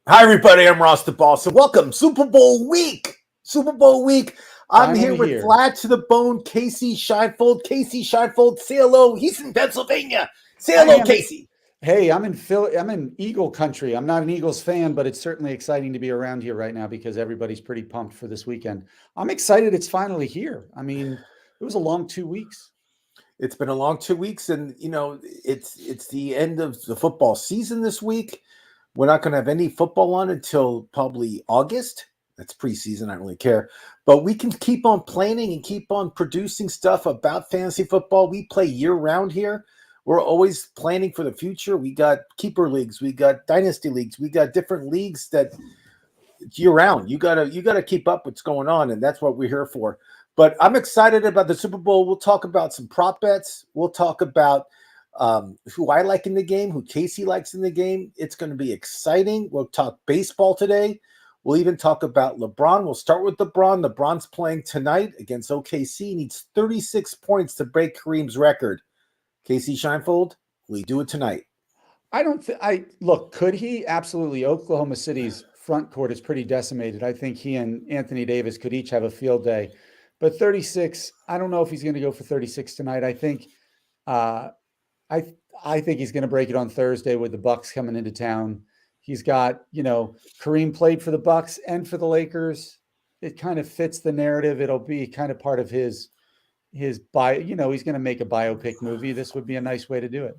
Hi, everybody. I'm Ross the Boss. So welcome, Super Bowl week. Super Bowl week. I'm here Finally with here. Vlad to the Bone, Kasey Shienvold. Kasey Shienvold, say hello. He's in Pennsylvania. Say I hello, am. Kasey. Hey, I'm in Philly. I'm in Eagle country. I'm not an Eagles fan, but it's certainly exciting to be around here right now because everybody's pretty pumped for this weekend. I'm excited it's finally here. I mean, it was a long 2 weeks. It's been a long 2 weeks, and it's the end of the football season this week. We're not going to have any football on until probably August. That's preseason. I don't really care. But we can keep on planning and keep on producing stuff about fantasy football. We play year round here. We're always planning for the future. We got keeper leagues. We got dynasty leagues. We got different leagues that year round. You gotta keep up what's going on, and that's what we're here for. But I'm excited about the Super Bowl. We'll talk about some prop bets. We'll talk about who I like in the game, who Kasey likes in the game. It's going to be exciting. We'll talk baseball today. We'll even talk about LeBron. We'll start with LeBron. LeBron's playing tonight against OKC. He needs 36 points to break Kareem's record. Kasey Shienvold, will he do it tonight? I don't think I look, could he? Absolutely. Oklahoma City's front court is pretty decimated. I think he and Anthony Davis could each have a field day. But 36, I don't know if he's going to go for 36 tonight. Uh I I think he's going to break it on Thursday with the Bucks coming into town. He's got, Kareem played for the Bucks and for the Lakers. It kind of fits the narrative. It'll be kind of part of his bio, he's going to make a biopic movie. This would be a nice way to do it.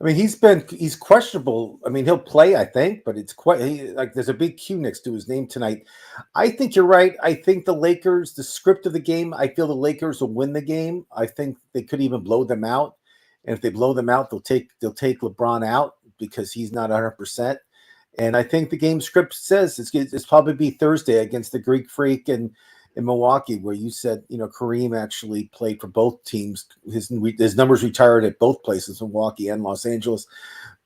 I mean, he's questionable. I mean, he'll play, I think, but it's quite like there's a big Q next to his name tonight. I think you're right. I think the Lakers, the script of the game, I feel the Lakers will win the game. I think they could even blow them out, and if they blow them out, they'll take LeBron out because he's not 100%. And I think the game script says it's probably be Thursday against the Greek Freak and in Milwaukee, where you said Kareem actually played for both teams. His numbers retired at both places, Milwaukee and Los Angeles.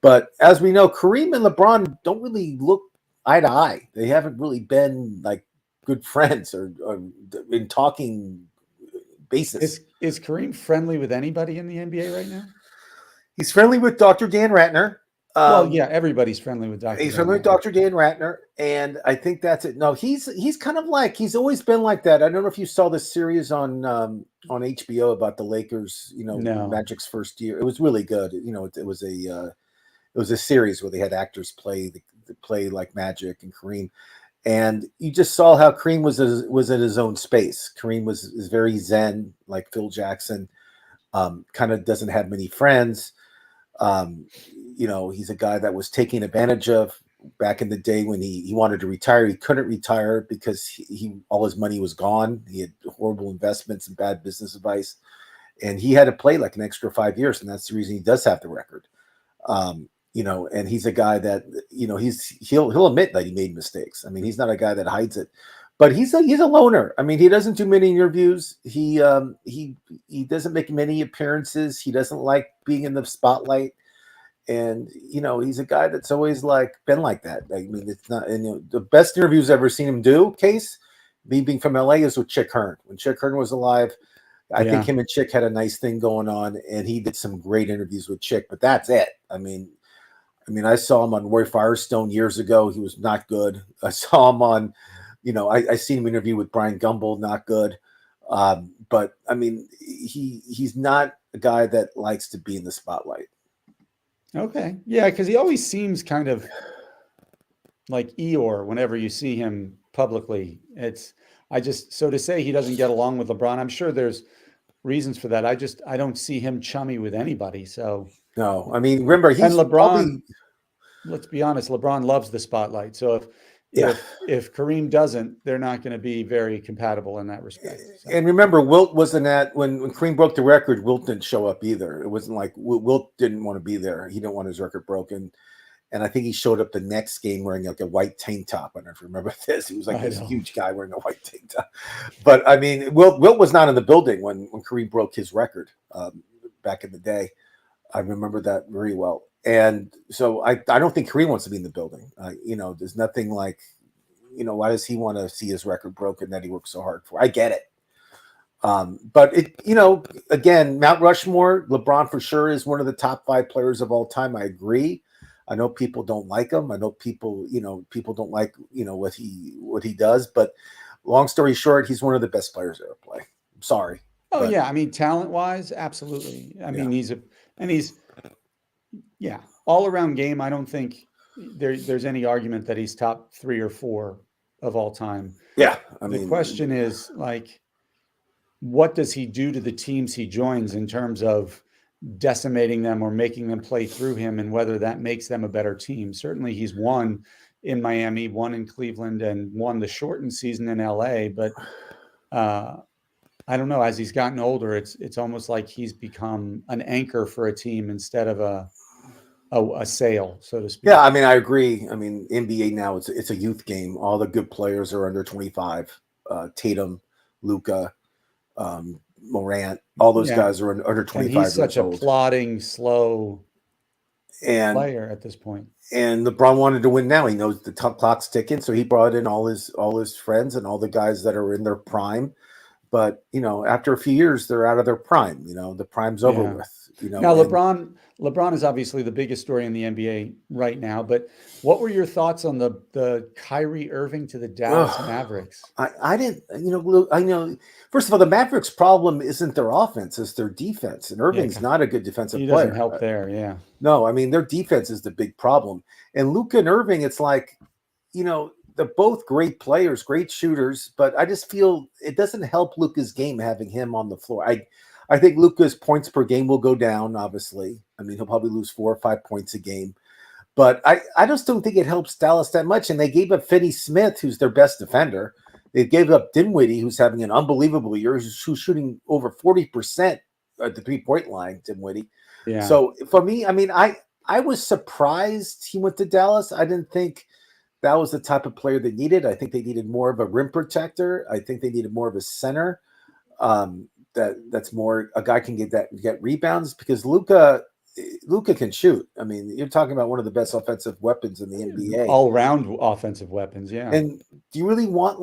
But as we know, Kareem and LeBron don't really look eye to eye. They haven't really been like good friends or in talking basis. Is Kareem friendly with anybody in the NBA right now? He's friendly with Dr. Dan Ratner. Well, yeah, everybody's friendly with Dr. He's Dan friendly with Ratner. Dr. Dan Ratner, and I think that's it. No, he's kind of like he's always been like that. I don't know if you saw this series on HBO about the Lakers. No. Magic's first year. It was really good. It was a series where they had actors play like Magic and Kareem, and you just saw how Kareem was in his own space. Kareem is very zen, like Phil Jackson. Kind of doesn't have many friends. Um, he's a guy that was taken advantage of back in the day when he wanted to retire. He couldn't retire because he all his money was gone. He had horrible investments and bad business advice, and he had to play like an extra 5 years, and that's the reason he does have the record. And he's a guy that he'll admit that he made mistakes. I mean, he's not a guy that hides it, but he's a loner. I mean, he doesn't do many interviews. He doesn't make many appearances. He doesn't like being in the spotlight. And he's a guy that's always been like that. I mean, it's not. And the best interviews I've ever seen him do, Case, me being from LA, is with Chick Hearn. When Chick Hearn was alive, I think Yeah. him and Chick had a nice thing going on, and he did some great interviews with Chick. But that's it. I saw him on Roy Firestone years ago. He was not good. I saw him on, I seen him interview with Brian Gumbel, not good. But I mean, he's not a guy that likes to be in the spotlight. Okay. Yeah, because he always seems kind of like Eeyore whenever you see him publicly. So to say he doesn't get along with LeBron, I'm sure there's reasons for that. I don't see him chummy with anybody. So No, I mean, remember and he's LeBron, probably let's be honest, LeBron loves the spotlight. So if yeah. if Kareem doesn't, they're not going to be very compatible in that respect. So. And remember, Wilt wasn't at when Kareem broke the record. Wilt didn't show up either. It wasn't like Wilt didn't want to be there. He didn't want his record broken. And I think he showed up the next game wearing like a white tank top. I don't know if you remember this. He was like this huge guy wearing a white tank top. But I mean, Wilt was not in the building when Kareem broke his record back in the day. I remember that very well. And so I don't think Kareem wants to be in the building. There's nothing like, why does he want to see his record broken that he worked so hard for? I get it. But again, Mount Rushmore, LeBron for sure is one of the top 5 players of all time. I agree. I know people don't like him. I know people, people don't like, what he does. But long story short, he's one of the best players to ever play. I'm sorry, Oh but yeah, I mean, talent wise, absolutely. I yeah, mean, he's yeah, all around game. I don't think there's any argument that he's top 3 or 4 of all time. yeah. I The mean, question is like, what does he do to the teams he joins in terms of decimating them or making them play through him, and whether that makes them a better team? Certainly, he's won in Miami, won in Cleveland, and won the shortened season in LA. But uh, I don't know. As he's gotten older, it's almost like he's become an anchor for a team instead of a sail, so to yeah. speak. I mean, I agree. I mean, NBA now it's a youth game. All the good players are under 25. Tatum, Luca, Morant, all those Yeah, guys are under and he's 25 such years a old. plodding, slow And player at this point. LeBron wanted to win now. He knows the clock's ticking, so he brought in all his friends and all the guys that are in their prime. But after a few years, they're out of their prime. The prime's over Yeah. with. Now, And LeBron is obviously the biggest story in the NBA right now. But what were your thoughts on the Kyrie Irving to the Dallas ugh, Mavericks? I didn't. I know. First of all, the Mavericks' problem isn't their offense; it's their defense. And Yeah, Irving's not a good he defensive doesn't player. help there. Yeah, No, I mean their defense is the big problem. And Luka and Irving, it's like, they're both great players, great shooters, but I just feel it doesn't help Luka's game having him on the floor. I think Luka's points per game will go down, obviously. I mean, he'll probably lose 4 or 5 points a game. But I just don't think it helps Dallas that much. And they gave up Finney Smith, who's their best defender. They gave up Dinwiddie, who's having an unbelievable year, who's shooting over 40% at the 3-point line, Dinwiddie. yeah, So for me, I mean, I was surprised he went to Dallas. I didn't think that was the type of player they needed. I think they needed more of a rim protector. I think they needed more of a center. That's more a guy can get rebounds, because Luka can shoot. I mean, you're talking about one of the best offensive weapons in the NBA. all round offensive weapons. Yeah, And do you really want,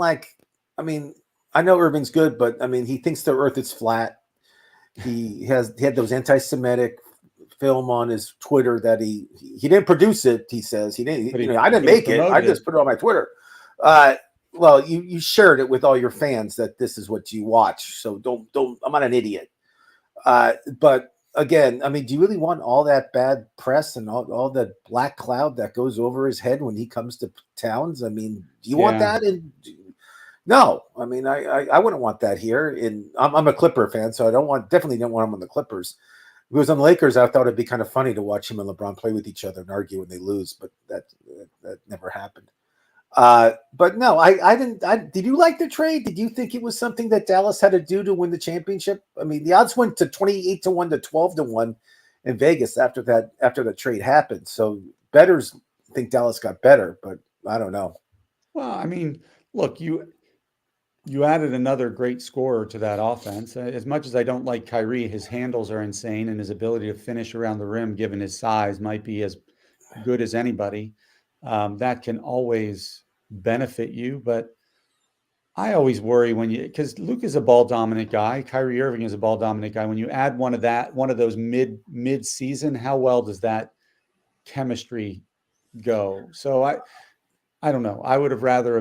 I mean, I know Irving's good, but I mean, he thinks the earth is flat. He had those anti-Semitic film on his Twitter that he didn't produce it. He says he didn't. but I didn't but he make it. I promoted just it. put it on my Twitter. Well, you shared it with all your fans that this is what you watch. So don't. I'm not an idiot. But again, I mean, do you really want all that bad press and all that black cloud that goes over his head when he comes to towns? I mean, do you want Yeah, that? No, I mean, I wouldn't want that here. And I'm a Clipper fan, so definitely don't want him on the Clippers. If it was on the Lakers, I thought it'd be kind of funny to watch him and LeBron play with each other and argue when they lose, but that never happened. But no, I didn't. Did you like the trade? Did you think it was something that Dallas had to do to win the championship? I mean, the odds went to 28-1 to 12-1 in Vegas after the trade happened. So bettors think Dallas got better, but I don't know. well, I mean, look, you added another great scorer to that offense. As much as I don't like Kyrie, his handles are insane, and his ability to finish around the rim, given his size, might be as good as anybody. That can always benefit you. But I always worry because Luke is a ball dominant guy, Kyrie Irving is a ball dominant guy. When you add one of those mid season, how well does that chemistry go? So I don't know. I would have rather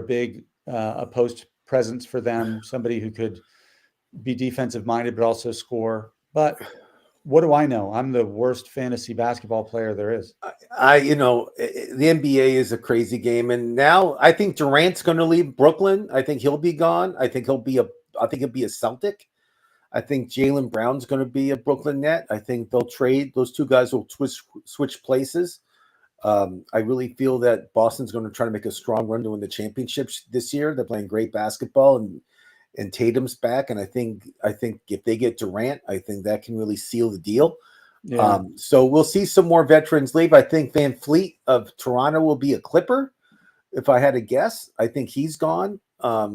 a post presence for them, somebody who could be defensive minded but also score. But what do I know? I'm the worst fantasy basketball player there is. The NBA is a crazy game, and now I think Durant's going to leave Brooklyn. I think he'll be gone. I think he'll be a Celtic. I think Jaylen Brown's going to be a Brooklyn Net. I think they'll trade. Those two guys will switch places. I really feel that Boston's going to try to make a strong run to win the championships this year. They're playing great basketball, and Tatum's back. And I think if they get Durant, I think that can really seal the deal. Yeah. So we'll see some more veterans leave. I think Van Fleet of Toronto will be a Clipper. If I had to guess, I think he's gone. I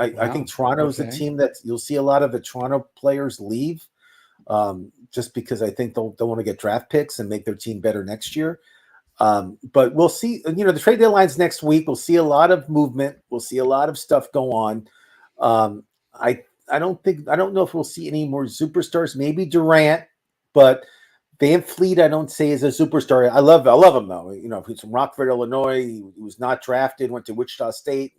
think Wow. Toronto's a Okay. team that you'll see a lot of the Toronto players leave, just because I think they'll want to get draft picks and make their team better next year. But we'll see. The trade deadline's next week. We'll see a lot of movement. We'll see a lot of stuff go on. I don't know if we'll see any more superstars. Maybe Durant, but Van Fleet, I don't say is a superstar. I love him though. You know, he's from Rockford, Illinois. He was not drafted. Went to Wichita State.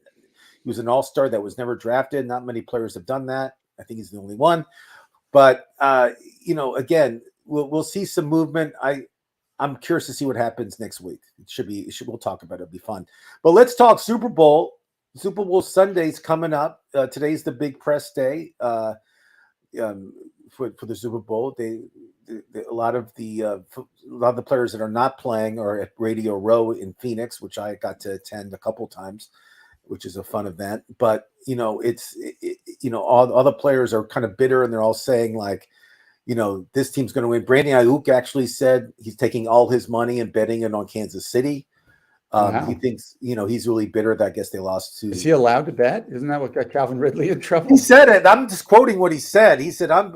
He was an all-star that was never drafted. Not many players have done that. I think he's the only one. But you know, again, we'll see some movement. I'm curious to see what happens next week. We'll talk about it. It'll be fun. But let's talk Super Bowl. Super Bowl Sunday's coming up. Today's the big press day for the Super Bowl. A lot of the players that are not playing are at Radio Row in Phoenix, which I got to attend a couple times, which is a fun event. But you know, all the players are kind of bitter, and they're all saying like, you know, this team's going to win. Brandon Ayuk actually said he's taking all his money and betting it on Kansas City. Wow. He thinks, you know, he's really bitter that I guess they lost to. Is he allowed to bet? Isn't that what got Calvin Ridley in trouble? He said it. I'm just quoting what he said. He said, I'm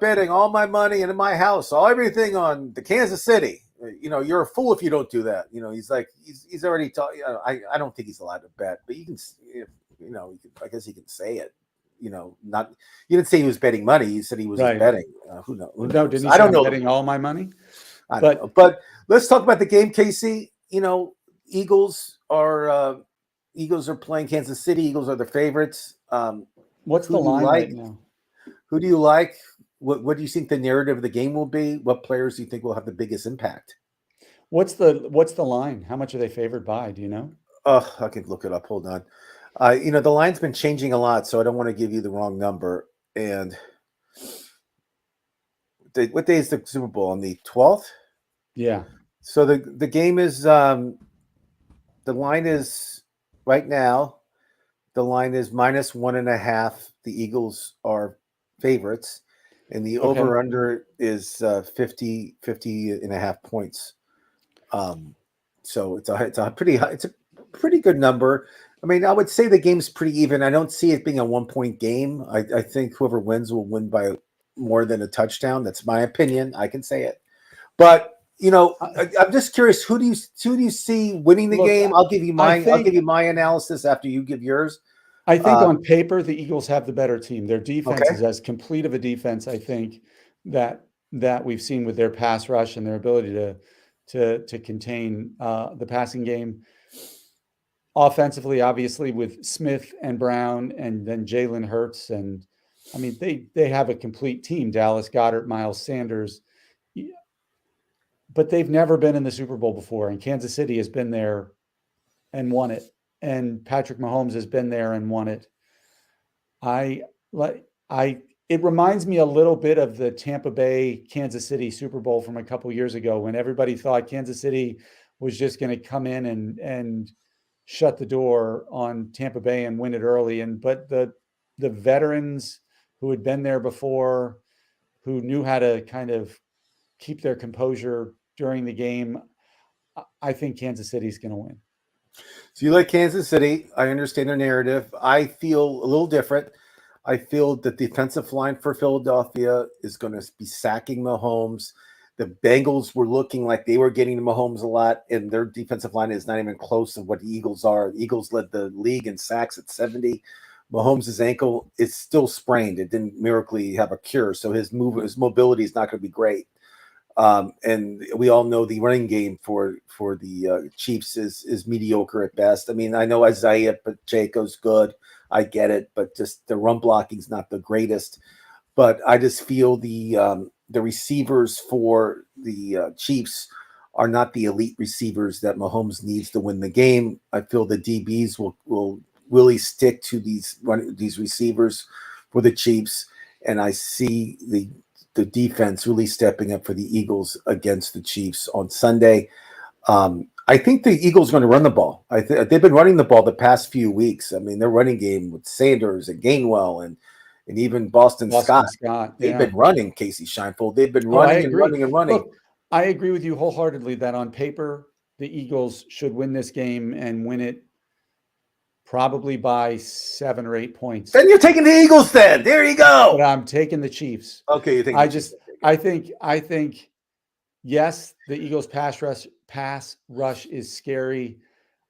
betting all my money and in my house, everything on the Kansas City. You know, you're a fool if you don't do that. You know, he's like, he's already taught. You know, I don't think he's allowed to bet, but you can, you know, I guess he can say it. You know, not, you didn't say he was betting money. You said he was Right. betting. Who knows? No, didn't he I don't know. betting all my money? I don't know. But let's talk about the game, Kasey. You know, Eagles are playing Kansas City. Eagles are the favorites. What's the line right now? Who do you like? What do you think the narrative of the game will be? What players do you think will have the biggest impact? What's the line? How much are they favored by? Do you know? I can look it up. Hold on. You know, the line's been changing a lot, so I don't want to give you the wrong number. And what day is the Super Bowl? On the 12th? Yeah. So the game is the line is right now. The line is -1.5. The Eagles are favorites, and the over under is 50.5 points. So it's a pretty good number. I mean, I would say the game's pretty even. I don't see it being a 1-point game. I think whoever wins will win by more than a touchdown. That's my opinion. I can say it. But you know, I'm just curious. Who do you see winning the game? I'll give you my analysis after you give yours. I think on paper the Eagles have the better team. Their defense is as complete of a defense, I think, that we've seen with their pass rush and their ability to contain the passing game. Offensively, obviously, with Smith and Brown and then Jalen Hurts. And I mean, they have a complete team, Dallas Goedert, Miles Sanders. But they've never been in the Super Bowl before. And Kansas City has been there and won it. And Patrick Mahomes has been there and won it. It reminds me a little bit of the Tampa Bay, Kansas City Super Bowl from a couple years ago when everybody thought Kansas City was just going to come in and shut the door on Tampa Bay and win it early. But the veterans who had been there before, who knew how to kind of keep their composure during the game, I think Kansas City is going to win. So you like Kansas City. I understand their narrative. I feel a little different. I feel the defensive line for Philadelphia is going to be sacking Mahomes. The Bengals were looking like they were getting to Mahomes a lot, and their defensive line is not even close to what the Eagles are. The Eagles led the league in sacks at 70. Mahomes' ankle is still sprained. It didn't miraculously have a cure, so his mobility is not going to be great. And we all know the running game for the Chiefs is mediocre at best. I mean, I know Isaiah Pacheco's good. I get it, but just the run blocking is not the greatest. But I just feel the receivers for the Chiefs are not the elite receivers that Mahomes needs to win the game. I feel the DBs will really stick to these receivers for the Chiefs, and I see the defense really stepping up for the Eagles against the Chiefs on Sunday. I think the Eagles are going to run the ball. They've been running the ball the past few weeks. I mean, their running game with Sanders and Gainwell and even Boston Scott. They've been running, Kasey Shienvold. They've been running and running and running. Look, I agree with you wholeheartedly that on paper, the Eagles should win this game and win it probably by 7 or 8 points. Then you're taking the Eagles then. There you go. But I'm taking the Chiefs. Okay, you think I think yes, the Eagles pass rush is scary.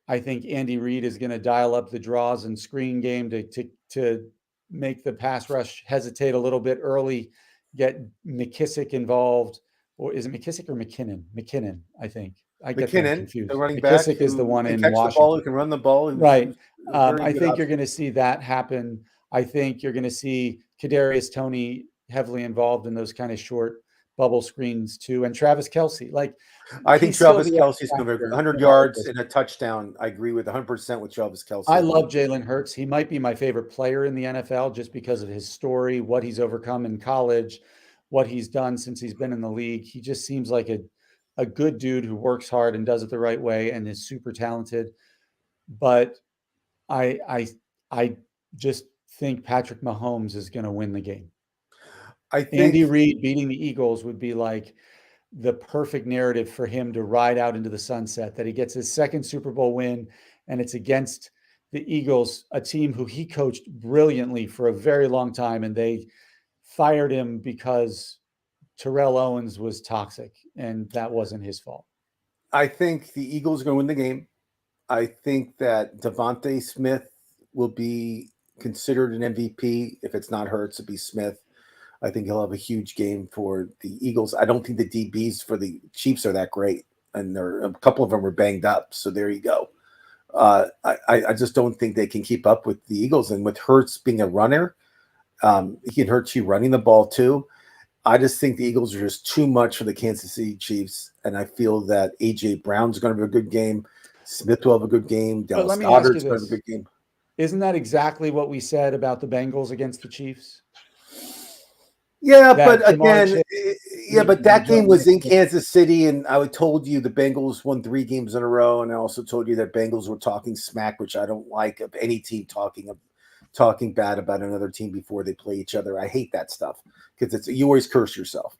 I think Andy Reid is going to dial up the draws and screen game to make the pass rush hesitate a little bit early, get McKissick involved. or is it McKissick or McKinnon? McKinnon, I think. I get them McKinnon, the confused. running back, McKissick is the who one can in catch the ball, Washington. who can run the ball. Right. Who's a very I good think you're option. going to see that happen. I think you're going to see Kadarius Toney heavily involved in those kind of short bubble screens too, and Travis Kelce. Like I think he's still Travis the X Kelce's going to factor 100 in all of yards this. and a touchdown. I agree with 100% with Travis Kelce. I love Jalen Hurts. He might be my favorite player in the NFL just because of his story, what he's overcome in college, what he's done since he's been in the league. He just seems like a good dude who works hard and does it the right way and is super talented. But I just think Patrick Mahomes is going to win the game. I Andy think Reid beating the Eagles would be like the perfect narrative for him to ride out into the sunset, that he gets his second Super Bowl win, and it's against the Eagles, a team who he coached brilliantly for a very long time, and they fired him because Terrell Owens was toxic, and that wasn't his fault. I think the Eagles are going to win the game. I think that Devontae Smith will be considered an MVP. If it's not Hurts, it'll be Smith. I think he'll have a huge game for the Eagles. I don't think the DBs for the Chiefs are that great, and a couple of them are banged up. So there you go. I just don't think they can keep up with the Eagles. And with Hurts being a runner, he can hurt you running the ball too. I just think the Eagles are just too much for the Kansas City Chiefs, and I feel that A.J. Brown's going to have a good game. Smith will have a good game. But Dallas let me ask you Goedert's going to have a this. good game. Isn't that exactly what we said about the Bengals against the Chiefs? Yeah, That but Jamar again, Chase, but that Joe game was in Mixon. Kansas City, and I told you the Bengals won 3 games in a row, and I also told you that Bengals were talking smack, which I don't like of any team talking bad about another team before they play each other. I hate that stuff because you always curse yourself.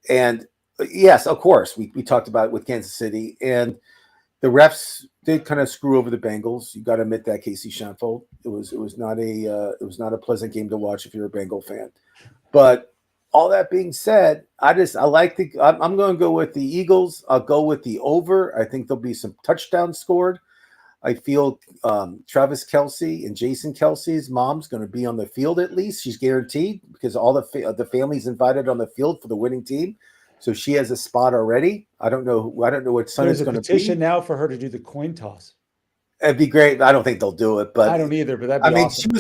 And yes, of course, we talked about it with Kansas City, and the refs did kind of screw over the Bengals. You got to admit that, Kasey Shienvold. It was not a pleasant game to watch if you're a Bengal fan. But all that being said, I'm going to go with the Eagles. I'll go with the over. I think there'll be some touchdowns scored. I feel Travis Kelce and Jason Kelce's mom's going to be on the field at least. She's guaranteed because all the family's invited on the field for the winning team. So she has a spot already. I don't know what son There's it's a going to petition be. now for her to do the coin toss. It'd be great. I don't think they'll do it, but I don't either, but that'd I be mean, awesome.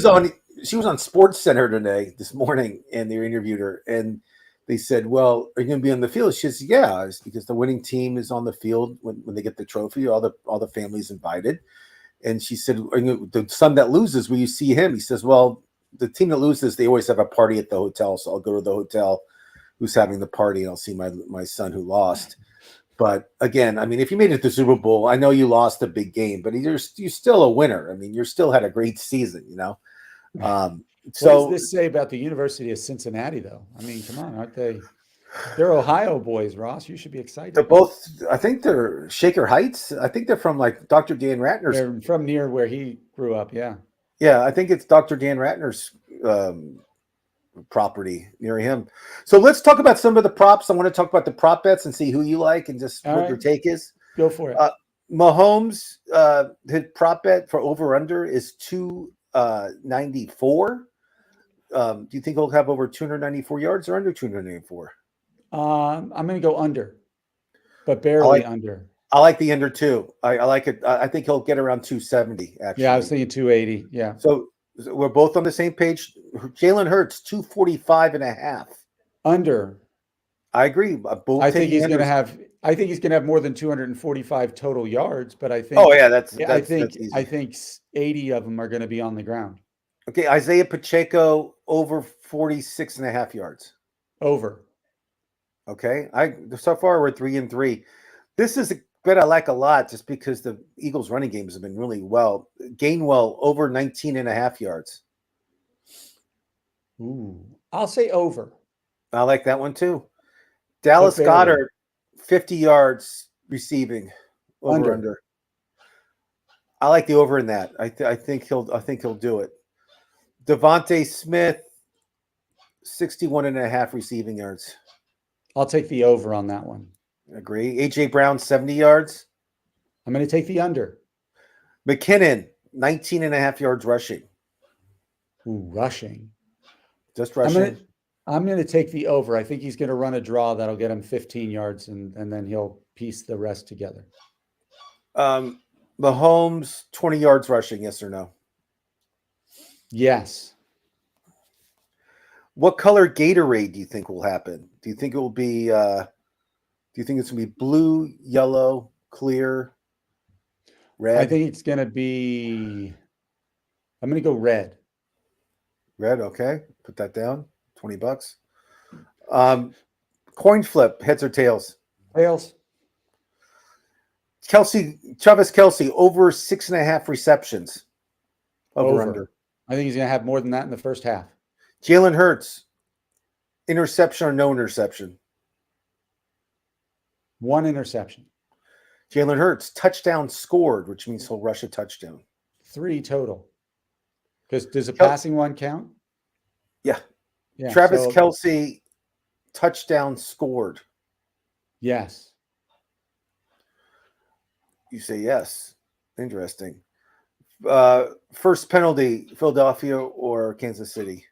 she was on Sports Center this morning, and they interviewed her, and they said, "Well, are you going to be on the field?" She says, "Yeah, it's because the winning team is on the field when they get the trophy. All the families invited." And she said, "The son that loses, will you see him?" He says, "Well, the team that loses, they always have a party at the hotel, so I'll go to the hotel who's having the party, and I'll see my son who lost." But again, I mean, if you made it to the Super Bowl, I know you lost a big game, but you're still a winner. I mean, you're still had a great season, you know. What does So this say about the University of Cincinnati, though? I mean, come on, aren't they? They're Ohio boys, Ross. You should be they're excited. both. I think they're Shaker Heights. I think they're from like Dr. Dan Ratner's. They're from near where he grew up. Yeah. Yeah, I think it's Dr. Dan Ratner's property near him. So let's talk about some of the props. I want to talk about the prop bets and see who you like and just All what right. your take is. Go for it. Mahomes, his prop bet for over under is 294. Do you think he'll have over 294 yards or under 294? I'm going to go under, but barely under. I like the under too. I like it. I think he'll get around 270. Actually, Yeah, I was thinking 280. Yeah. So we're both on the same page. Jalen Hurts 245 and a half. Under. I agree. Both I think he's going to unders. have. I think he's going to have more than 245 total yards, but I think. Oh yeah, that's I easy. think 80 of them are going to be on the ground. Okay, Isaiah Pacheco over 46 and a half yards. Over. Okay, so far we're 3-3. This is a bet I like a lot just because the Eagles running games have been really well. Gainwell over 19 and a half yards. Ooh, I'll say over. I like that one too. Dallas Goedert 50 yards receiving over under. I like the over in that. I think he'll do it. Devontae Smith 61 and a half receiving yards. I'll take the over on that one. Agree. A.J. Brown 70 yards. I'm going to take the under. McKinnon 19 and a half yards rushing. Ooh, rushing. Just rushing. I'm going to take the over. I think he's going to run a draw that'll get him 15 yards, and then he'll piece the rest together. Mahomes, 20 yards rushing, yes or no? Yes. What color Gatorade do you think will happen? Do you think it will be? Do you think it's going to be blue, yellow, clear, red? I think it's going to be. I'm going to go red. Red, okay. Put that down. $20. Coin flip, heads or tails? Tails. Travis Kelce, over 6.5 receptions. Over under. I think he's going to have more than that in the first half. Jalen Hurts, interception or no interception? 1 interception. Jalen Hurts, touchdown scored, which means he'll rush a touchdown. 3 total. Because does a passing one count? Yeah. Travis Kelce, touchdown scored. Yes. You say yes. Interesting. First penalty, Philadelphia or Kansas City?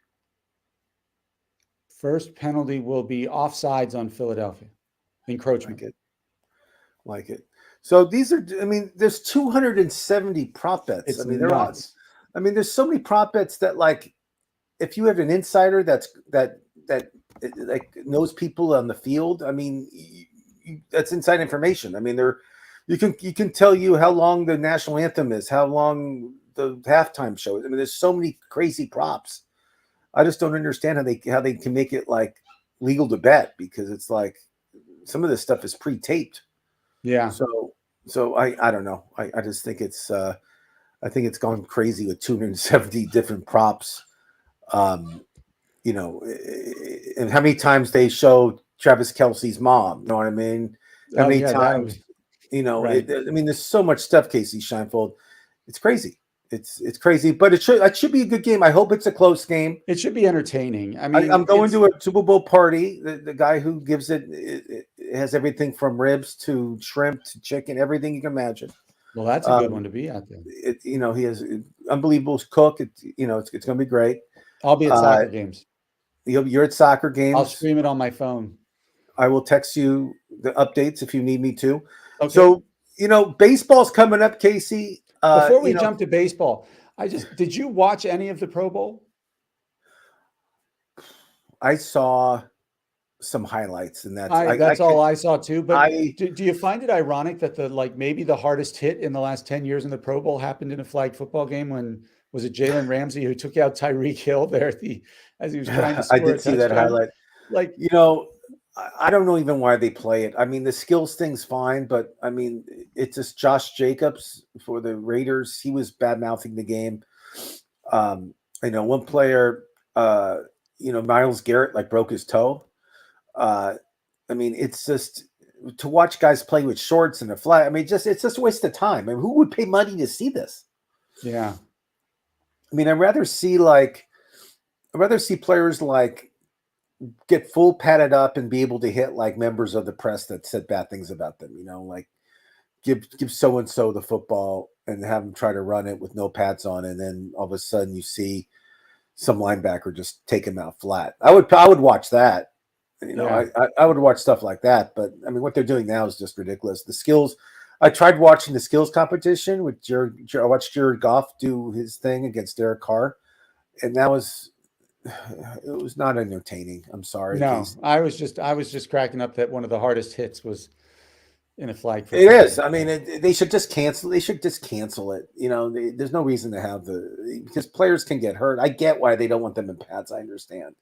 First penalty will be offsides on Philadelphia. Encroachment. Like it. So these are, I mean, there's 270 prop bets. It's they're nuts. There's so many prop bets that, like, if you have an insider that like knows people on the field, that's inside information. You can tell you how long the national anthem is, how long the halftime show is. There's so many crazy props. I just don't understand how they can make it like legal to bet, because it's like some of this stuff is pre-taped. Yeah. So I don't know. I just think it's I think it's gone crazy with 270 different props. And how many times they show Travis Kelce's mom? You know what I mean? How many times? Right. There's so much stuff, Kasey Shienvold. It's crazy. It's crazy, but it should be a good game. I hope it's a close game. It should be entertaining. I'm going to a Super Bowl party. The guy who gives it has everything from ribs to shrimp to chicken, everything you can imagine. Well, that's a good one to be at there. He has an unbelievable cook. It's going to be great. I'll be at soccer games. You're at soccer games. I'll stream it on my phone. I will text you the updates if you need me to. Okay. So, baseball's coming up, Kasey. Before we jump to baseball, did you watch any of the Pro Bowl? I saw some highlights, and that's all I saw too. But do you find it ironic that maybe the hardest hit in the last 10 years in the Pro Bowl happened in a flag football game when was it Jalen Ramsey who took out Tyreek Hill there as he was trying to score? I did see that highlight. I don't know even why they play it. The skills thing's fine, but it's just Josh Jacobs for the Raiders. He was bad mouthing the game. One player, Myles Garrett broke his toe. It's just to watch guys play with shorts and a flag. It's just a waste of time. Who would pay money to see this? Yeah. I'd rather see players get full padded up and be able to hit members of the press that said bad things about them. Give so and so the football and have them try to run it with no pads on, and then all of a sudden you see some linebacker just take him out flat. I would watch that. I would watch stuff like that. But what they're doing now is just ridiculous. The skills. I tried watching the skills competition with I watched Jared Goff do his thing against Derek Carr, and it was not entertaining. I'm sorry. No, I was just cracking up that one of the hardest hits was in a flag. It is. They should just cancel. They should just cancel it. There's no reason to have because players can get hurt. I get why they don't want them in pads. I understand,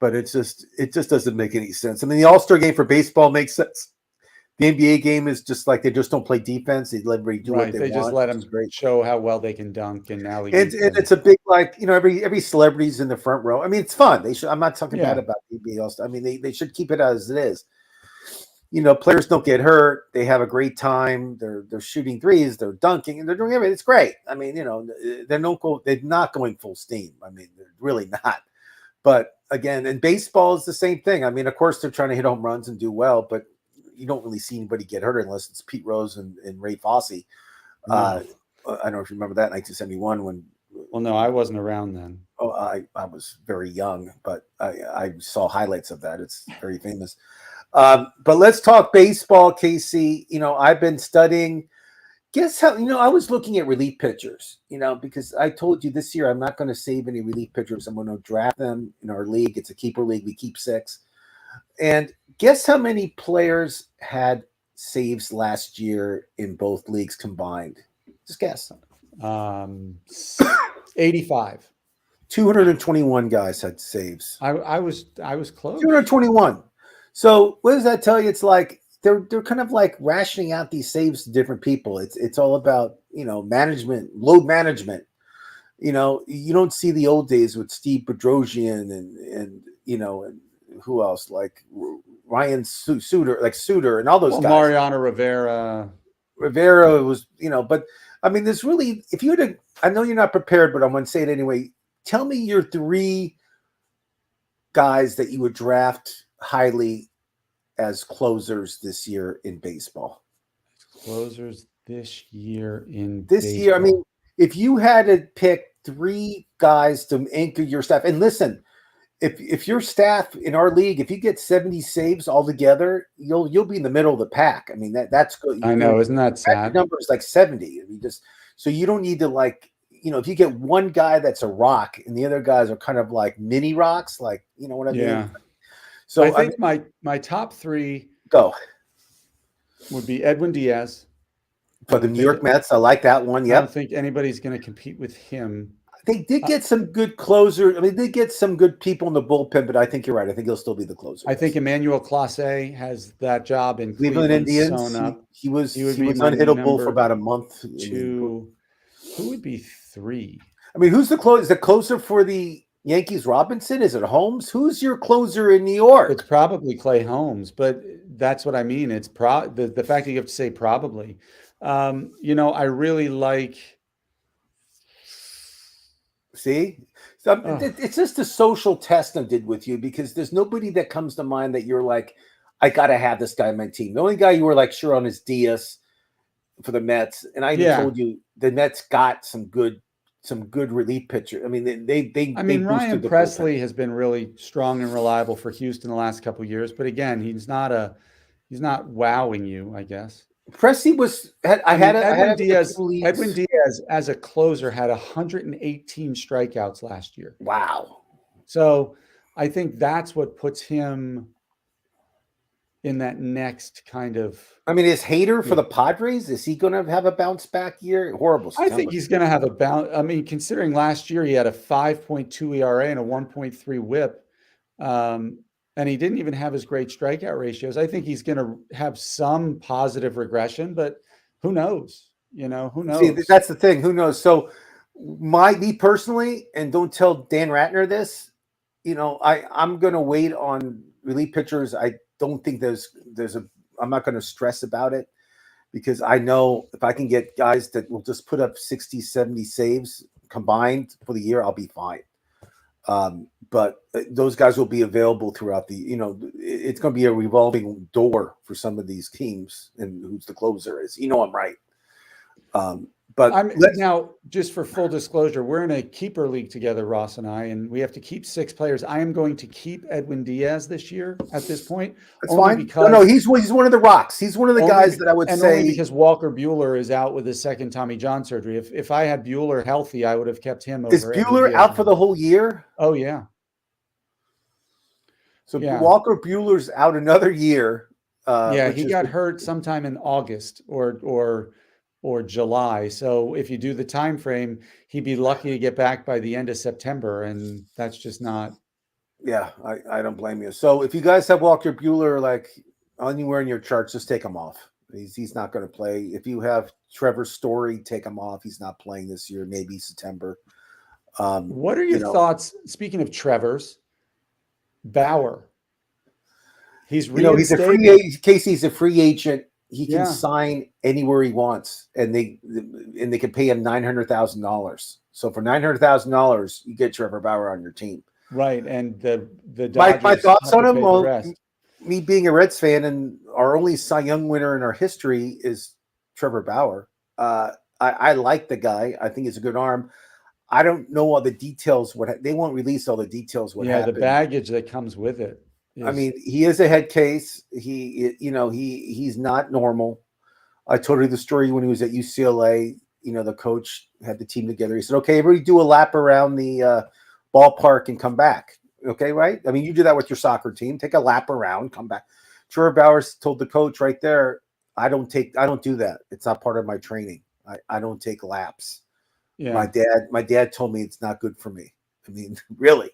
but it just doesn't make any sense. The All-Star game for baseball makes sense. The NBA game is just they just don't play defense. They let everybody do what they want. They just let them show how well they can dunk and now. And it's a big every celebrity's in the front row. It's fun. They should. I'm not talking bad about the NBA All-Star. They should keep it as it is. Players don't get hurt. They have a great time. They're shooting threes. They're dunking, and they're doing everything. It's great. They're not going full steam. They're really not. But again, and baseball is the same thing. Of course, they're trying to hit home runs and do well, but you don't really see anybody get hurt unless it's Pete Rose and Ray Fosse. I don't know if you remember that in 1971 when. Well, no, I wasn't around then. Oh, I was very young, but I saw highlights of that. It's very famous. But let's talk baseball, Kasey. I've been studying. Guess how, I was looking at relief pitchers, because I told you this year I'm not going to save any relief pitchers. I'm going to draft them in our league. It's a keeper league. We keep 6. And guess how many players had saves last year in both leagues combined? Just guess. 85. 221 guys had saves. I was close. 221. So what does that tell you? It's like they're kind of like rationing out these saves to different people. It's all about management, load management. You don't see the old days with Steve Bedrosian and who else, like Ryan Suter and all those guys. Mariano Rivera was, but I mean, there's really, if you had to, I know you're not prepared, but I'm going to say it anyway. Tell me your 3 guys that you would draft highly as closers this year in baseball. Closers this year in this baseball. year. I mean, if you had to pick 3 guys to anchor your staff, and listen, if your staff in our league, if you get 70 saves altogether, you'll be in the middle of the pack. I mean, that's good. I know, isn't that sad? The number is like 70. I mean, so you don't need to if you get one guy that's a rock and the other guys are kind of like mini rocks, like what I mean. Yeah. So I think my top 3 go would be Edwin Diaz for the New York Mets. I like that one. Yep. I don't think anybody's going to compete with him. They did get some good closer. I mean, they get some good people in the bullpen, but I think you're right. I think he'll still be the closer. I think Emmanuel Clase has that job in Cleveland Indians. He was unhittable for about a month. 2. Who would be 3? I mean, who's the closer? Is the closer for the Yankees Robinson? Is it Holmes? Who's your closer in New York? It's probably Clay Holmes, but that's what I mean. It's the fact that you have to say probably. I really like. See, so it's just a social test I did with you, because there's nobody that comes to mind that you're like, I got to have this guy on my team. The only guy you were like sure on is Diaz for the Mets, and I told you the Mets got some good relief pitcher. I mean, they Ryan Presley has been really strong and reliable for Houston the last couple of years, but again, he's not wowing you, I guess. Presley was. Edwin Diaz as a closer had 118 strikeouts last year. Wow. So I think that's what puts him in that next kind of. I mean, is Hader for the Padres? Is he going to have a bounce back year? Horrible. I think he's going to have a bounce. I mean, considering last year he had a 5.2 ERA and a 1.3 WHIP. And he didn't even have his great strikeout ratios. I think he's going to have some positive regression, but who knows? Who knows? See, that's the thing. Who knows? So me personally, and don't tell Dan Ratner this, I'm going to wait on relief pitchers. I don't think I'm not going to stress about it, because I know if I can get guys that will just put up 60, 70 saves combined for the year, I'll be fine. But those guys will be available throughout it's going to be a revolving door for some of these teams, and who's the closer is. I'm right. But now, just for full disclosure, we're in a keeper league together, Ross and I, and we have to keep 6 players. I am going to keep Edwin Diaz this year at this point. That's fine. No, he's one of the rocks. He's one of the guys that I would say. Only because Walker Buehler is out with his second Tommy John surgery. If I had Buehler healthy, I would have kept him over. Is Buehler out for the whole year? Oh, yeah. So Walker Buehler's out another year. He got hurt sometime in August or July. So if you do the time frame, he'd be lucky to get back by the end of September, and that's just not. Yeah, I don't blame you. So if you guys have Walker Buehler like anywhere in your charts, just take him off. He's not going to play. If you have Trevor Story, take him off. He's not playing this year. Maybe September. What are your thoughts? Speaking of Trevor's, Bauer. He's he's a free agent. Kasey's a free agent. He can sign anywhere he wants, and they can pay him $900,000. So for $900,000, you get Trevor Bauer on your team. Right, and the Dodgers my thoughts on him. Well, me being a Reds fan, and our only Cy Young winner in our history is Trevor Bauer. I like the guy. I think he's a good arm. I don't know all the details. They won't release all the details. What Yeah, the happened? baggage that comes with it I is mean, he is a head case. He's not normal. I told you the story when he was at UCLA. The coach had the team together. He said, "Okay, everybody do a lap around the ballpark and come back." Okay, right? I mean, you do that with your soccer team. Take a lap around, come back. Trevor Bowers told the coach right there, I don't do that. It's not part of my training. I don't take laps. yeah. My dad told me it's not good for me. I mean, really,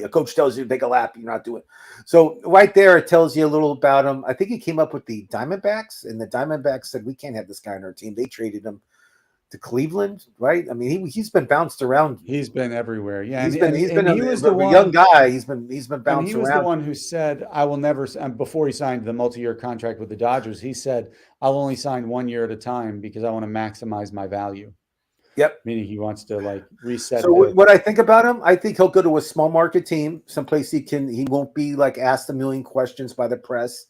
a coach tells you to take a lap, you're not doing it. So right there, it tells you a little about him. I think he came up with the Diamondbacks, and the Diamondbacks said we can't have this guy on our team. They traded him to Cleveland, right? I mean, he's been bounced around. He's been everywhere. Yeah, He's been he was the a young one. guy. He's been And he bounced was the around. one who said, "I will never." Before he signed the multi-year contract with the Dodgers, he said, "I'll only sign 1 year at a time because I want to maximize my value." Yep. Meaning he wants to like reset So the. what I think about him, I think he'll go to a small market team, someplace he won't be like asked a million questions by the press.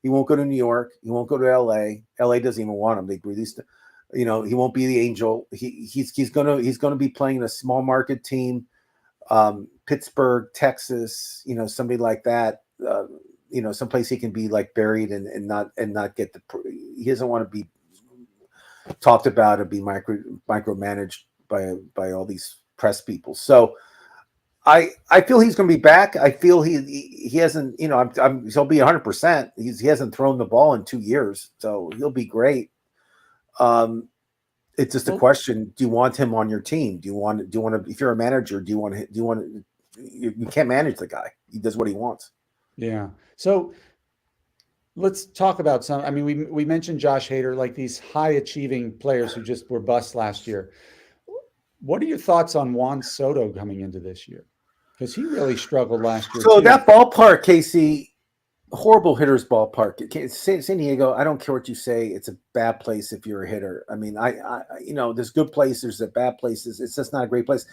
He won't go to New York. He won't go to LA. LA doesn't even want him. They released, he won't be the Angel. He's gonna be playing in a small market team, Pittsburgh, Texas. Somebody like that. Someplace he can be like buried and not get the. He doesn't want to be talked about and be micromanaged by all these press people. So I feel he's going to be back. I feel he hasn't. He'll be 100%. He hasn't thrown the ball in 2 years, so he'll be great. It's just a question: do you want him on your team? Do you want to? If you're a manager, do you want to? You can't manage the guy. He does what he wants. Yeah. So let's talk about some. I mean, we mentioned Josh Hader, like these high achieving players who just were bust last year. What are your thoughts on Juan Soto coming into this year? Because he really struggled last year So too. that ballpark, Kasey, horrible hitters ballpark. San Diego, I don't care what you say. It's a bad place if you're a hitter. I mean, there's good places, there's a bad places. It's just not a great place.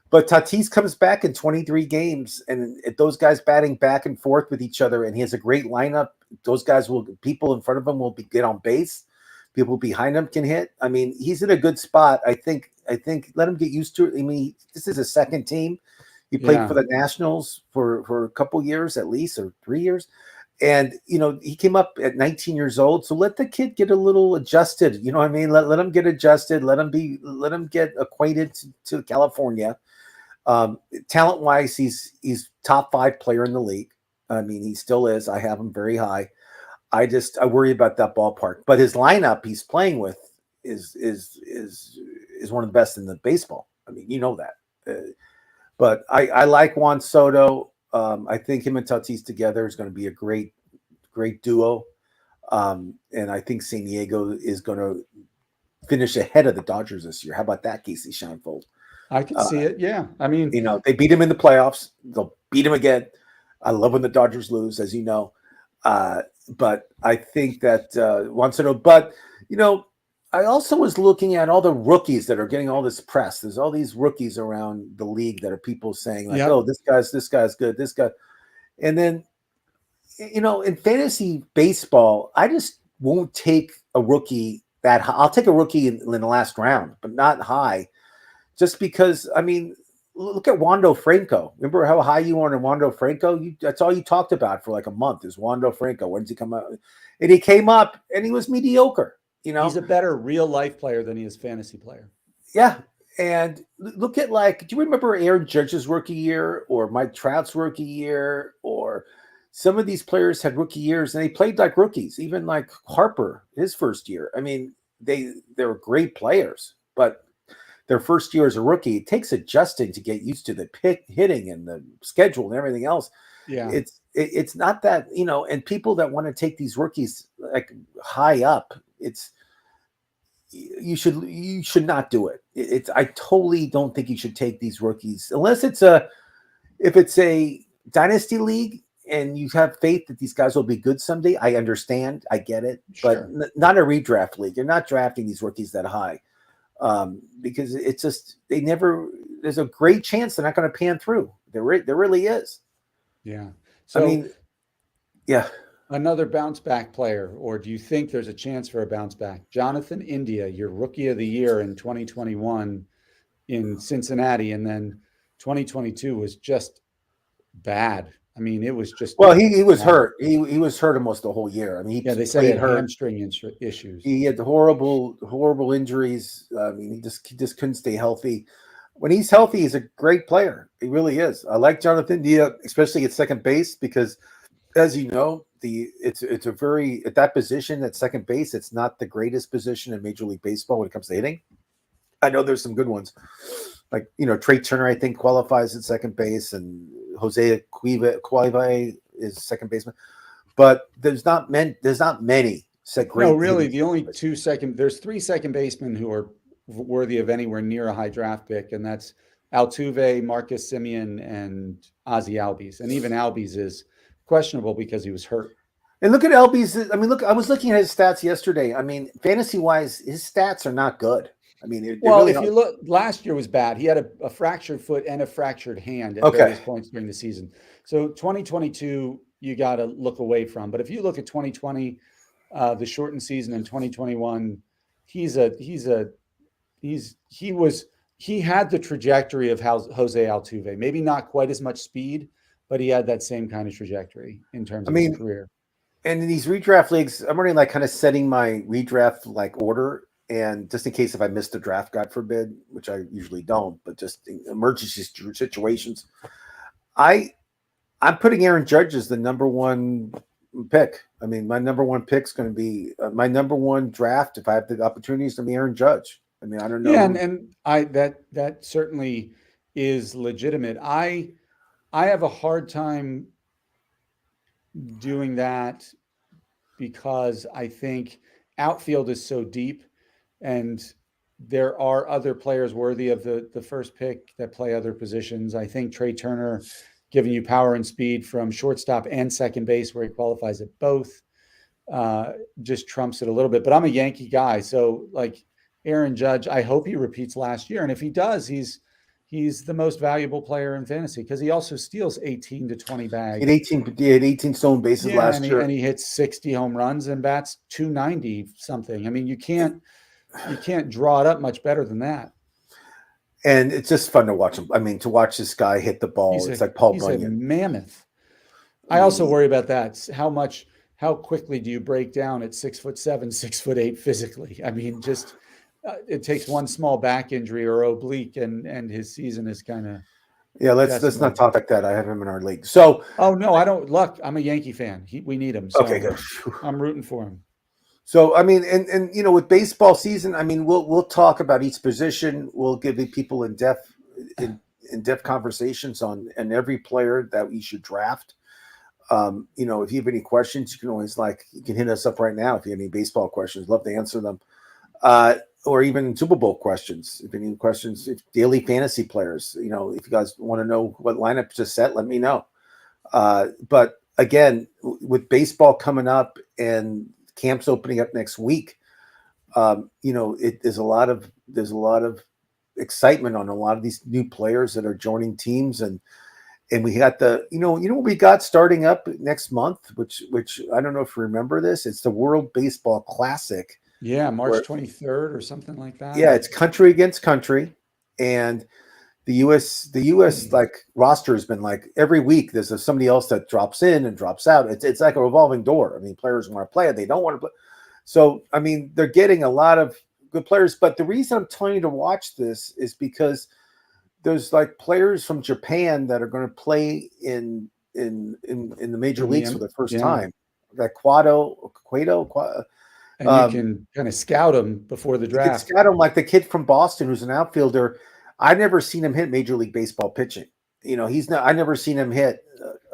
But Tatis comes back in 23 games, and those guys batting back and forth with each other, and he has a great lineup. Those guys people in front of him will get on base. People behind him can hit. I mean, he's in a good spot. I think let him get used to it. I mean, this is his second team. He played for the Nationals for a couple years at least, or 3 years. And, he came up at 19 years old. So let the kid get a little adjusted. You know what I mean? Let him get adjusted. Let him get acquainted to California. Talent wise, he's top 5 player in the league. I mean, he still is. I have him very high. I worry about that ballpark, but his lineup he's playing with is one of the best in the baseball. I mean, that. But I like Juan Soto. I think him and Tatis together is going to be a great duo. And I think San Diego is going to finish ahead of the Dodgers this year. How about that, Kasey Shienvold? I can see it. Yeah. I mean, they beat him in the playoffs. They'll beat him again. I love when the Dodgers lose, as you know. But I think that Juan Soto. But I also was looking at all the rookies that are getting all this press. There's all these rookies around the league that are people saying like, "Oh, this guy's good. This guy," and then in fantasy baseball, I just won't take a rookie that high. I'll take a rookie in the last round, but not high, just because. I mean, look at Wando Franco. Remember how high you were on Wando Franco? That's all you talked about for like a month is Wando Franco. When did he come out? And he came up and he was mediocre. He's a better real life player than he is fantasy player. Yeah. And look at do you remember Aaron Judge's rookie year or Mike Trout's rookie year? Or some of these players had rookie years and they played like rookies, even like Harper, his first year. I mean, they were great players, but their first year as a rookie, it takes adjusting to get used to the hitting and the schedule and everything else. Yeah. It's not that, and people that want to take these rookies like high up, you should not do it. I totally don't think you should take these rookies unless if it's a dynasty league and you have faith that these guys will be good someday. I understand, I get it, Sure. but not a redraft league. You're not drafting these rookies that high because it's just there's a great chance they're not going to pan through. There really is. Yeah. So I mean, yeah. Another bounce back player, or do you think there's a chance for a bounce back? Jonathan India, your rookie of the year in 2021. in Cincinnati, and then 2022 was just bad. I mean, it was just Well, he was bad. hurt. He was hurt almost the whole year. I mean, Yeah, he they said he played had hurt. hamstring issues. He had horrible injuries. I mean, he just couldn't stay healthy. When he's healthy, he's a great player. He really is. I like Jonathan Dia, especially at second base, because, as you know, it's a very at that position at second base. It's not the greatest position in Major League Baseball when it comes to hitting. I know there's some good ones, like Trey Turner. I think qualifies at second base, and Jose Cuiva is second baseman. But there's not many No, great really, hitting. the only there's 3 second basemen who are worthy of anywhere near a high draft pick, and that's Altuve, Marcus Simeon, and Ozzie Albies. And even Albies is questionable because he was hurt. And look at LB's. I mean, look, I was looking at his stats yesterday. I mean, fantasy wise, his stats are not good. I mean, they're Well, really if not. you look, last year was bad. He had a fractured foot and a fractured hand at Okay. various points during the season. So 2022, you got to look away from. But if you look at 2020, the shortened season, in 2021, he had the trajectory of Jose Altuve. Maybe not quite as much speed, but he had that same kind of trajectory in terms of his career. And in these redraft leagues, I'm already like kind of setting my redraft like order, and just in case if I missed a draft, God forbid, which I usually don't, but just in emergency situations, I'm putting Aaron Judge as the number one pick. I mean, my number one pick is going to be my number one draft. If I have the opportunity, is going to be Aaron Judge. I mean, I don't know. Yeah, and that certainly is legitimate. I have a hard time doing that because I think outfield is so deep, and there are other players worthy of the first pick that play other positions. I think Trey Turner, giving you power and speed from shortstop and second base, where he qualifies at both, just trumps it a little bit. But I'm a Yankee guy, so like Aaron Judge, I hope he repeats last year, and if he does, he's the most valuable player in fantasy because he also steals 18 to 20 bags. He had 18 stolen bases last year, and he hits 60 home runs and bats 290 something. I mean, you can't draw it up much better than that. And it's just fun to watch him. I mean, to watch this guy hit the ball, it's like Paul Bunyan. He's a mammoth. I also worry about that. How quickly do you break down at 6'7", 6'8" physically? I mean, just it takes one small back injury or oblique, and his season is kind of. Yeah, let's not talk like that. I have him in our league. So. Oh no, I don't. Look, I'm a Yankee fan. We need him. So okay, good. I'm rooting for him. So I mean, and with baseball season, I mean, we'll talk about each position. We'll give the people in depth conversations on every player that we should draft. If you have any questions, you can always you can hit us up right now if you have any baseball questions. Love to answer them. Or even Super Bowl questions. If any questions, daily fantasy players, if you guys want to know what lineup to set, let me know. But again, with baseball coming up and camps opening up next week, there's a lot of excitement on a lot of these new players that are joining teams, and we got what we got starting up next month, which I don't know if you remember this. It's the World Baseball Classic. Yeah, March 23rd or something like that. Yeah, it's country against country, and the U.S. roster has been every week there's somebody else that drops in and drops out. It's like a revolving door. I mean, players want to play, they don't want to play. So I mean, they're getting a lot of good players. But the reason I'm telling you to watch this is because there's players from Japan that are going to play in the major leagues for the first time. Like Cueto. And you can kind of scout him before the draft. You can scout him like the kid from Boston who's an outfielder. I've never seen him hit Major League Baseball pitching. I never seen him hit.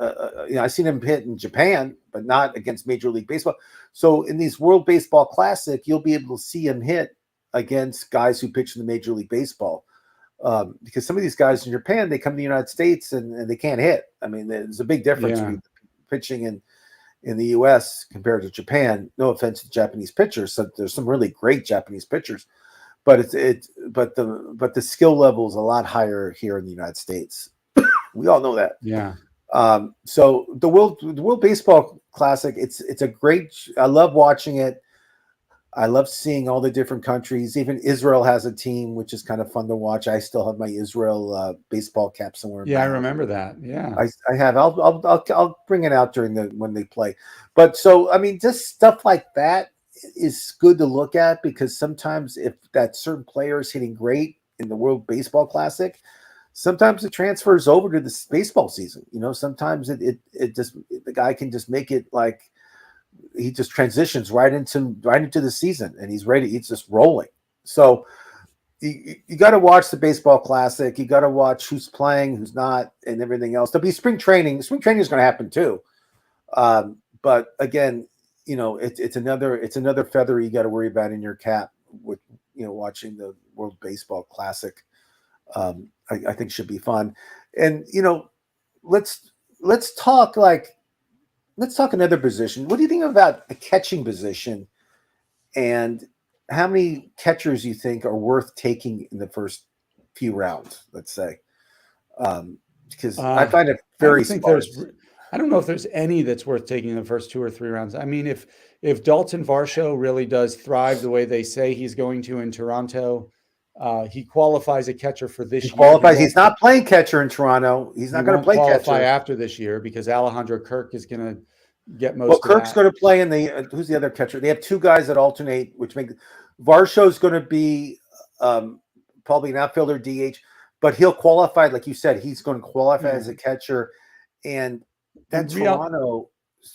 I've seen him hit in Japan, but not against Major League Baseball. So in these World Baseball Classic, you'll be able to see him hit against guys who pitch in the Major League Baseball. Because some of these guys in Japan, they come to the United States and they can't hit. I mean, there's a big difference between pitching in the U.S. compared to Japan. No offense to Japanese pitchers, so there's some really great Japanese pitchers, but the skill level is a lot higher here in the United States. We all know that. Yeah. So the World Baseball Classic, it's a great. I love watching it. I love seeing all the different countries. Even Israel has a team, which is kind of fun to watch. I still have my Israel baseball cap somewhere in Yeah, my I house. remember that. Yeah. I have. I'll bring it out during the when they play. But so I mean, just stuff like that is good to look at because sometimes if that certain player is hitting great in the World Baseball Classic, sometimes it transfers over to this baseball season. Sometimes it just the guy can just make it like he just transitions right into the season and he's ready. He's just rolling. So you got to watch the baseball classic. You got to watch who's playing, who's not, and everything else. There'll be spring training. Spring training is going to happen too. But again, it's another feather you got to worry about in your cap with watching the World Baseball Classic. I think should be fun, and let's let's talk like let's talk another position. What do you think about the catching position, and how many catchers you think are worth taking in the first few rounds? Let's say, because I Uh, find it I very don't think there's. sparse. I don't know if there's any that's worth taking in the first 2 or 3 rounds. I mean, if Dalton Varsho really does thrive the way they say he's going to in Toronto, he qualifies a catcher for He this year. He qualifies. He's won't. not playing catcher in Toronto. He's He not going to won't play qualify catcher. after this year because Alejandro Kirk is going to get Well, most of Kirk's that. going to play in the. Who's the other catcher? They have two guys that alternate, which make Varsho's going to be um, probably an outfielder DH, but he'll qualify. Like you said, he's going to qualify Yeah. as a catcher, and that And real. Toronto.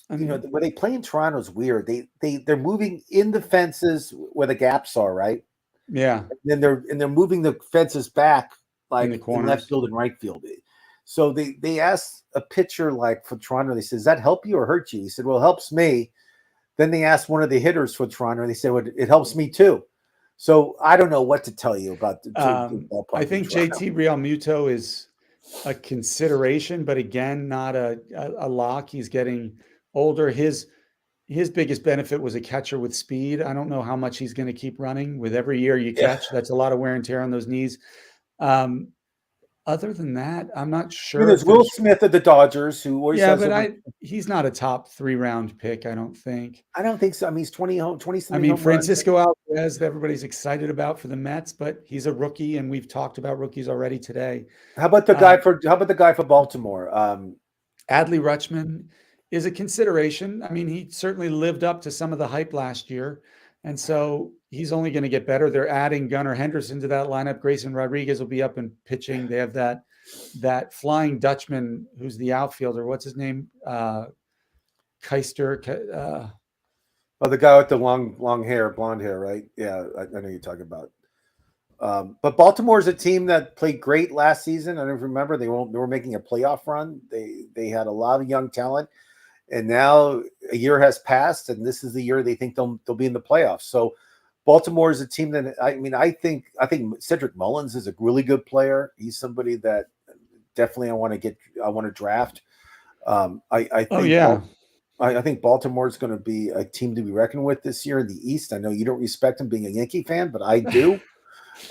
I mean, Where they play in Toronto is weird. They're moving in the fences where the gaps are, right? yeah, They're moving the fences back in the like in left corners. field and right field. So they asked a pitcher like for Toronto, they said, "Does that help you or hurt you?" He said, "Well, it helps me." Then they asked one of the hitters for Toronto, and they said, "Well, it helps me too." So I don't know what to tell you about the I ballpark in think Toronto. JT Realmuto is a consideration, but again, not a lock. He's getting older. His biggest benefit was a catcher with speed. I don't know how much he's going to keep running. With every year you Yeah. catch, that's a lot of wear and tear on those knees. Um, other than that, I'm not I mean, sure there's if Will there's. Smith of the Dodgers, who always Yeah, has but over. he's not a top 3 round pick. I don't think. I don't think so. I mean, he's 20 I something mean, home runs. Francisco Alvarez, that everybody's excited about for the Mets, but he's a rookie, and we've talked about rookies already today. Um, How about the guy for Baltimore? Adley Rutschman is a consideration. I mean, he certainly lived up to some of the hype last year, and so he's only going to get better. They're adding Gunnar Henderson to that lineup. Grayson Rodriguez will be up and pitching. They have that Flying Dutchman who's the outfielder. What's his name? Keister. Oh, the guy with the long hair, blonde hair, right? Yeah, I know you're talking about. But Baltimore is a team that played great last season. I don't remember they were making a playoff run. They had a lot of young talent, and now a year has passed, and this is the year they think they'll be in the playoffs. So Baltimore is a team that I think Cedric Mullins is a really good player. He's somebody that definitely I want to draft. I Oh think yeah. I think Baltimore is going to be a team to be reckoned with this year in the East. I know you don't respect him being a Yankee fan, but I do.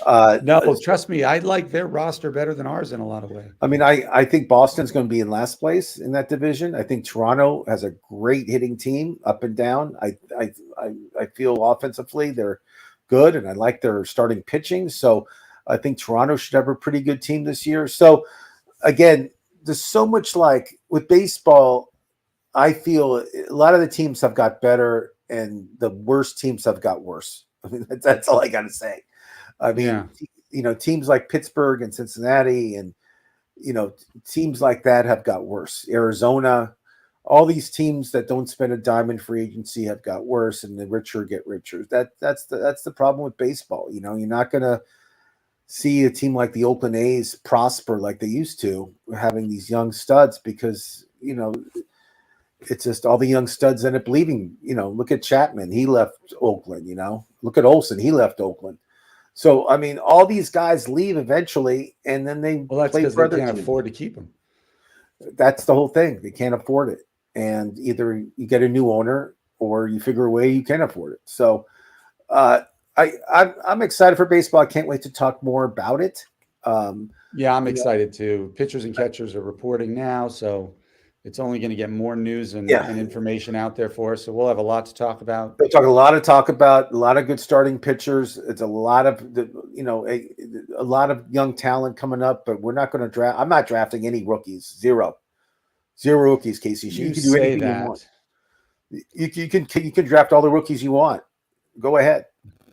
Uh, No, trust me, I like their roster better than ours in a lot of ways. I mean, I think Boston's going to be in last place in that division. I think Toronto has a great hitting team up and down. I feel offensively they're good, and I like their starting pitching. So I think Toronto should have a pretty good team this year. So again, there's so much like with baseball. I feel a lot of the teams have got better, and the worst teams have got worse. I mean, that's all I got to say. I mean, Yeah. teams like Pittsburgh and Cincinnati, and teams like that have got worse. Arizona, all these teams that don't spend a dime in free agency have got worse, and the richer get richer. That's the problem with baseball. You're not gonna see a team like the Oakland A's prosper like they used to, having these young studs because it's just all the young studs end up leaving. Look at Chapman. He left Oakland, Look at Olsen. He left Oakland. So, I mean, all these guys leave eventually, and then they Well, that's play because for they other can't teams. afford to keep them. That's the whole thing. They can't afford it. And either you get a new owner or you figure a way you can afford it. So uh, I'm excited for baseball. I can't wait to talk more about it. Um, Yeah, I'm you know, excited too. Pitchers and catchers are reporting now, so It's only going to get more news and Yeah. information out there for us. So we'll have a lot to talk about. They're talking a lot about, a lot of good starting pitchers. It's a lot of, a lot of young talent coming up, but we're not going to draft. I'm not drafting any rookies. Zero rookies, Kasey. You can do say anything that. you want. You can draft all the rookies you want. Go ahead.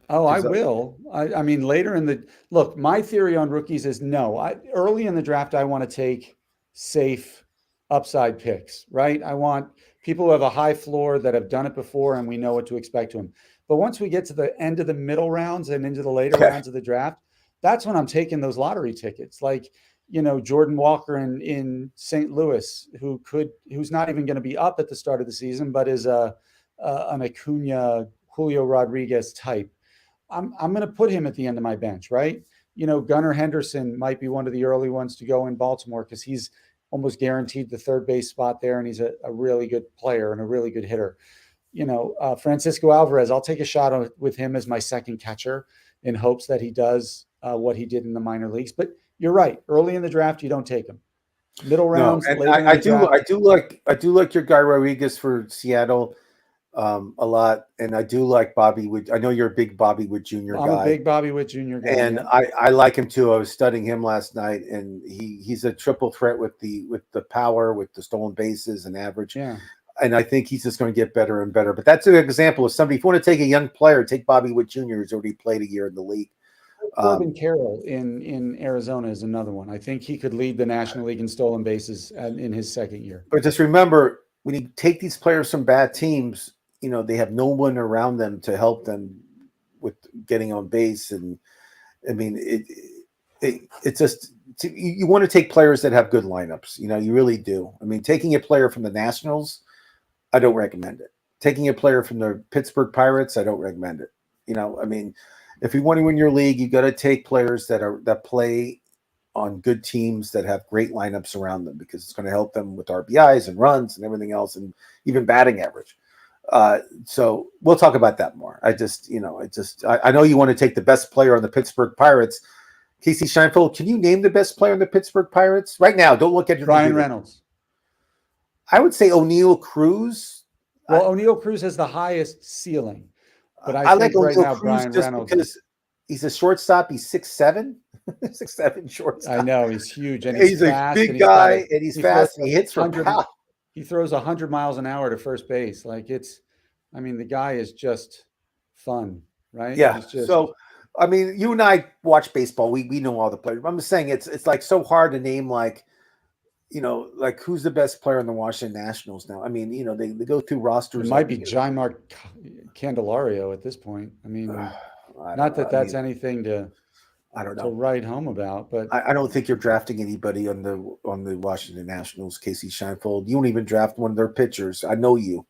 Oh, I will. I mean, later in the look, my theory on rookies is no. Early in the draft, I want to take safe upside picks, right? I want people who have a high floor that have done it before and we know what to expect to them. But once we get to the end of the middle rounds and into the later rounds of the draft, that's when I'm taking those lottery tickets. Like, Jordan Walker in St. Louis, who's not even going to be up at the start of the season, but is an Acuna, Julio Rodriguez type. I'm going to put him at the end of my bench, right? Gunnar Henderson might be one of the early ones to go in Baltimore because he's almost guaranteed the third base spot there, and he's a really good player and a really good hitter. Francisco Alvarez, I'll take a shot with him as my second catcher in hopes that he does what he did in the minor leagues. But you're right. Early in the draft, you don't take him. Middle rounds. No, and I do like your guy Rodriguez for Seattle. A lot, and I do like Bobby Wood. I know you're a big Bobby Wood Jr. guy. I'm a big Bobby Wood Jr. guy, and yeah. I like him too. I was studying him last night, and he's a triple threat with the power, with the stolen bases and average. Yeah, and I think he's just going to get better and better. But that's an example of somebody. If you want to take a young player, take Bobby Wood Jr., who's already played a year in the league. Corbin Carroll in Arizona is another one. I think he could lead the National League in stolen bases in his second year. But just remember, when you take these players from bad teams, they have no one around them to help them with getting on base. And I mean, it's just, you want to take players that have good lineups. You really do. I mean, taking a player from the Nationals, I don't recommend it. Taking a player from the Pittsburgh Pirates, I don't recommend it. I mean, if you want to win your league, you got to take players that play on good teams that have great lineups around them, because it's going to help them with RBIs and runs and everything else, and even batting average. So we'll talk about that more. I know you want to take the best player on the Pittsburgh Pirates. Kasey Shienvold, can you name the best player on the Pittsburgh Pirates right now? Don't look at your Ryan Reynolds. I would say O'Neal Cruz. Well, O'Neal Cruz has the highest ceiling, but I think like right now Brian Reynolds, because he's a shortstop. He's 6'7", 6'7" shortstop. I know he's huge, and he's fast, a big guy, and he's fast, and he hits from power. He throws 100 miles an hour to first base. The guy is just fun, right? Yeah. So, I mean, you and I watch baseball. We know all the players. I'm just saying it's like so hard to name, like who's the best player in the Washington Nationals now. I mean, they go through rosters. It might be Jaimer Candelario at this point. I mean, not that that's anything to. I don't know. To write home about, but I don't think you're drafting anybody on the Washington Nationals, Kasey Shienvold. You won't even draft one of their pitchers. I know you.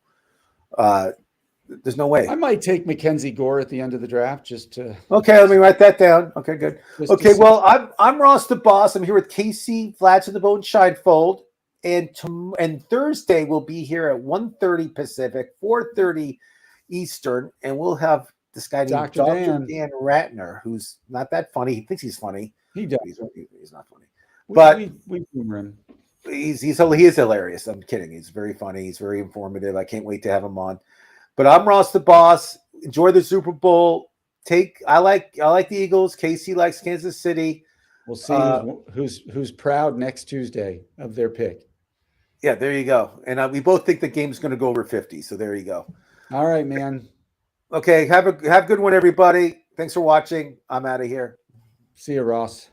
There's no way. I might take Mackenzie Gore at the end of the draft just to. Okay, let me write that down. Okay, good. Okay, well, I'm Ross the Boss. I'm here with Kasey, Vlad to the Bone, Shienvold, and Thursday we'll be here at 1:30 Pacific, 4:30 Eastern, and we'll have this guy named Dr. Dan Ratner, who's not that funny. He thinks he's funny. He does. He's not funny. But we humor him. He is hilarious. I'm kidding. He's very funny. He's very informative. I can't wait to have him on. But I'm Ross the Boss. Enjoy the Super Bowl. I like the Eagles. Kasey likes Kansas City. We'll see who's proud next Tuesday of their pick. Yeah, there you go. And we both think the game's going to go over 50. So there you go. All right, man. Okay, have a good one, everybody. Thanks for watching. I'm out of here. See you, Ross.